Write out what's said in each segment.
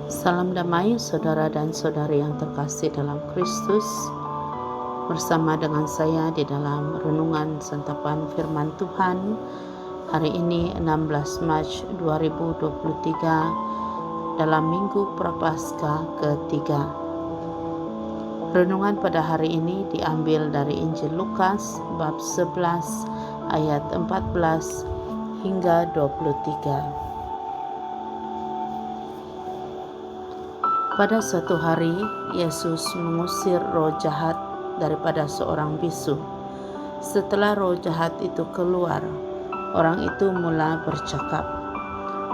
Salam damai saudara dan saudari yang terkasih dalam Kristus. Bersama dengan saya di dalam renungan santapan firman Tuhan hari ini 16 Maret 2023 dalam Minggu Prapaskah ketiga. Renungan pada hari ini diambil dari Injil Lukas bab 11 ayat 14 hingga 23. Pada suatu hari, Yesus mengusir roh jahat daripada seorang bisu. Setelah roh jahat itu keluar, orang itu mula bercakap.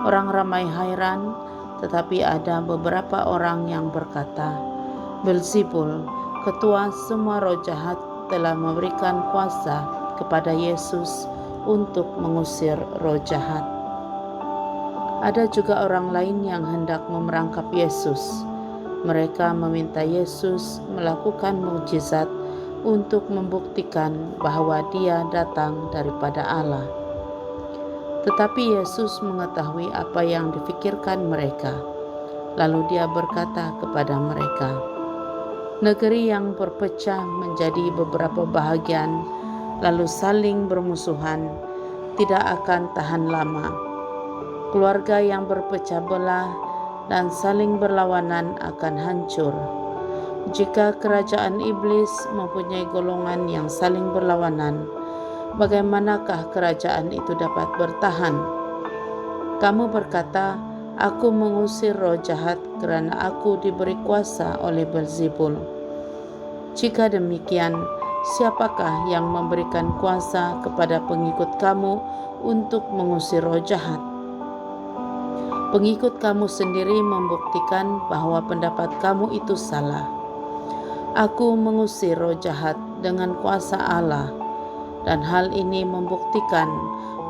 Orang ramai hairan, tetapi ada beberapa orang yang berkata, Beelzebul, ketua semua roh jahat, telah memberikan kuasa kepada Yesus untuk mengusir roh jahat. Ada juga orang lain yang hendak memerangkap Yesus. Mereka meminta Yesus melakukan mukjizat untuk membuktikan bahwa Dia datang daripada Allah. Tetapi Yesus mengetahui apa yang difikirkan mereka. Lalu Dia berkata kepada mereka, negeri yang berpecah menjadi beberapa bahagian, lalu saling bermusuhan, tidak akan tahan lama. Keluarga yang berpecah belah dan saling berlawanan akan hancur. Jika kerajaan iblis mempunyai golongan yang saling berlawanan, bagaimanakah kerajaan itu dapat bertahan? Kamu berkata, aku mengusir roh jahat kerana aku diberi kuasa oleh Beelzebul. Jika demikian, siapakah yang memberikan kuasa kepada pengikut kamu untuk mengusir roh jahat? Pengikut kamu sendiri membuktikan bahwa pendapat kamu itu salah. Aku mengusir roh jahat dengan kuasa Allah, dan hal ini membuktikan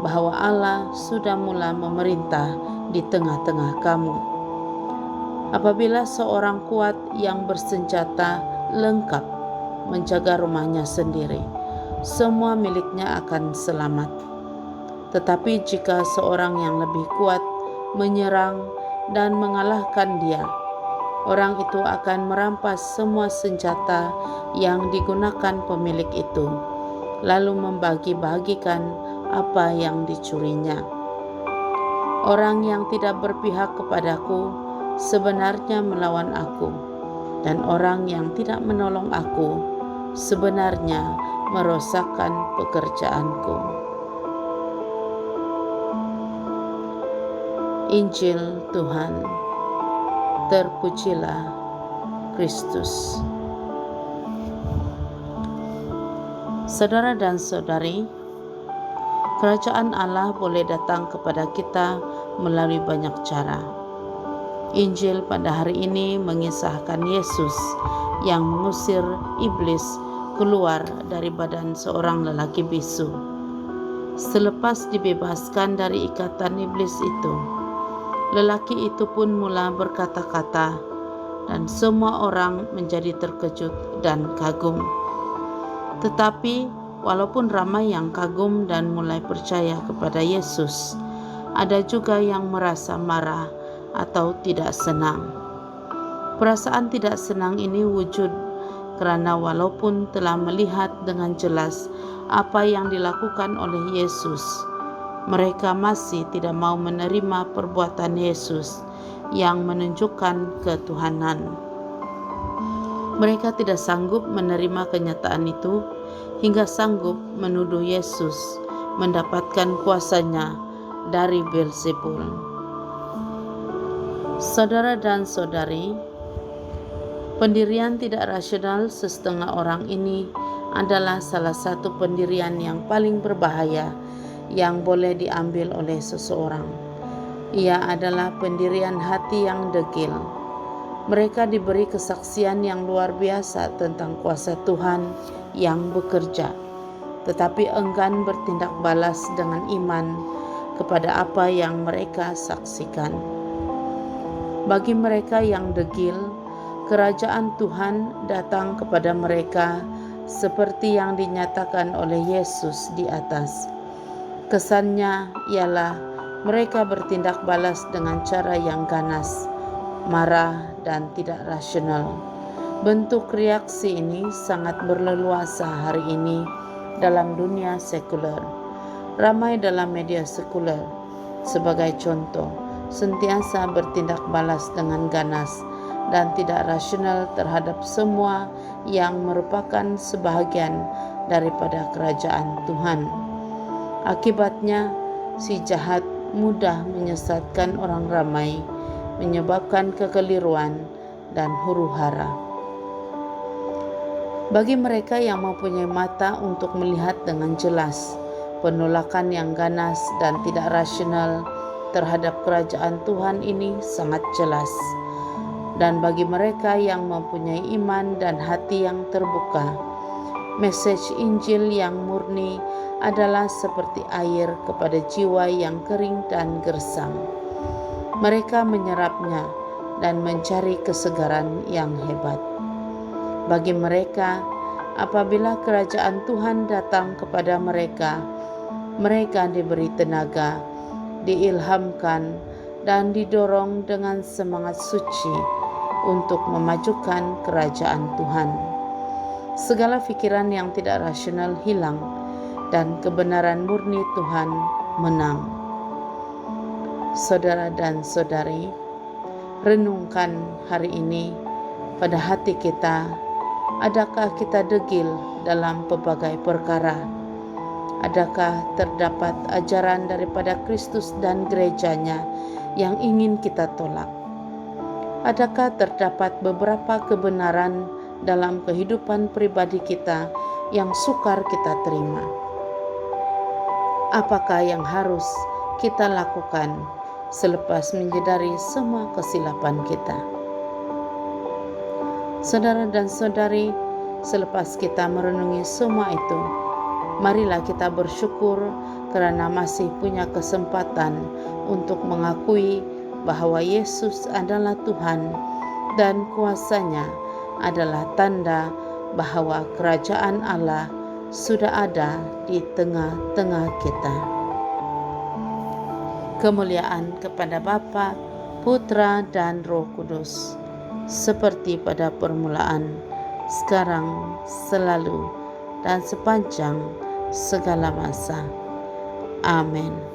bahwa Allah sudah mula memerintah di tengah-tengah kamu. Apabila seorang kuat yang bersenjata lengkap menjaga rumahnya sendiri, semua miliknya akan selamat. Tetapi jika seorang yang lebih kuat menyerang dan mengalahkan dia, orang itu akan merampas semua senjata yang digunakan pemilik itu, lalu membagi-bagikan apa yang dicurinya. Orang yang tidak berpihak kepadaku sebenarnya melawan aku, dan orang yang tidak menolong aku sebenarnya merosakkan pekerjaanku. Injil Tuhan, terpujilah Kristus. Saudara dan saudari, kerajaan Allah boleh datang kepada kita melalui banyak cara. Injil pada hari ini mengisahkan Yesus yang mengusir iblis keluar dari badan seorang lelaki bisu. Selepas dibebaskan dari ikatan iblis itu, lelaki itu pun mula berkata-kata, dan semua orang menjadi terkejut dan kagum. Tetapi walaupun ramai yang kagum dan mulai percaya kepada Yesus, ada juga yang merasa marah atau tidak senang. Perasaan tidak senang ini wujud kerana walaupun telah melihat dengan jelas apa yang dilakukan oleh Yesus, mereka masih tidak mau menerima perbuatan Yesus yang menunjukkan ketuhanan. Mereka tidak sanggup menerima kenyataan itu hingga sanggup menuduh Yesus mendapatkan kuasanya dari Beelzebul. Saudara dan saudari, pendirian tidak rasional sesetengah orang ini adalah salah satu pendirian yang paling berbahaya yang boleh diambil oleh seseorang. Ia adalah pendirian hati yang degil. Mereka diberi kesaksian yang luar biasa tentang kuasa Tuhan yang bekerja, tetapi enggan bertindak balas dengan iman kepada apa yang mereka saksikan. Bagi mereka yang degil, kerajaan Tuhan datang kepada mereka seperti yang dinyatakan oleh Yesus di atas. Kesannya ialah mereka bertindak balas dengan cara yang ganas, marah, dan tidak rasional. Bentuk reaksi ini sangat berleluasa hari ini dalam dunia sekuler. Ramai dalam media sekuler, sebagai contoh, sentiasa bertindak balas dengan ganas dan tidak rasional terhadap semua yang merupakan sebahagian daripada kerajaan Tuhan. Akibatnya, si jahat mudah menyesatkan orang ramai, menyebabkan kekeliruan dan huru-hara. Bagi mereka yang mempunyai mata untuk melihat dengan jelas, penolakan yang ganas dan tidak rasional terhadap kerajaan Tuhan ini sangat jelas. Dan bagi mereka yang mempunyai iman dan hati yang terbuka, mesej Injil yang murni adalah seperti air kepada jiwa yang kering dan gersang. Mereka menyerapnya dan mencari kesegaran yang hebat. Bagi mereka, apabila kerajaan Tuhan datang kepada mereka, mereka diberi tenaga, diilhamkan, dan didorong dengan semangat suci untuk memajukan kerajaan Tuhan. Segala pikiran yang tidak rasional hilang dan kebenaran murni Tuhan menang. Saudara dan saudari, renungkan hari ini pada hati kita, adakah kita degil dalam pelbagai perkara? Adakah terdapat ajaran daripada Kristus dan gerejanya yang ingin kita tolak? Adakah terdapat beberapa kebenaran dalam kehidupan pribadi kita yang sukar kita terima? Apakah yang harus kita lakukan selepas menyadari semua kesilapan kita? Saudara dan saudari, selepas kita merenungi semua itu, marilah kita bersyukur karena masih punya kesempatan untuk mengakui bahwa Yesus adalah Tuhan dan kuasa-Nya adalah tanda bahwa kerajaan Allah sudah ada di tengah-tengah kita. Kemuliaan kepada Bapa, Putra, dan Roh Kudus, seperti pada permulaan, sekarang, selalu, dan sepanjang segala masa. Amin.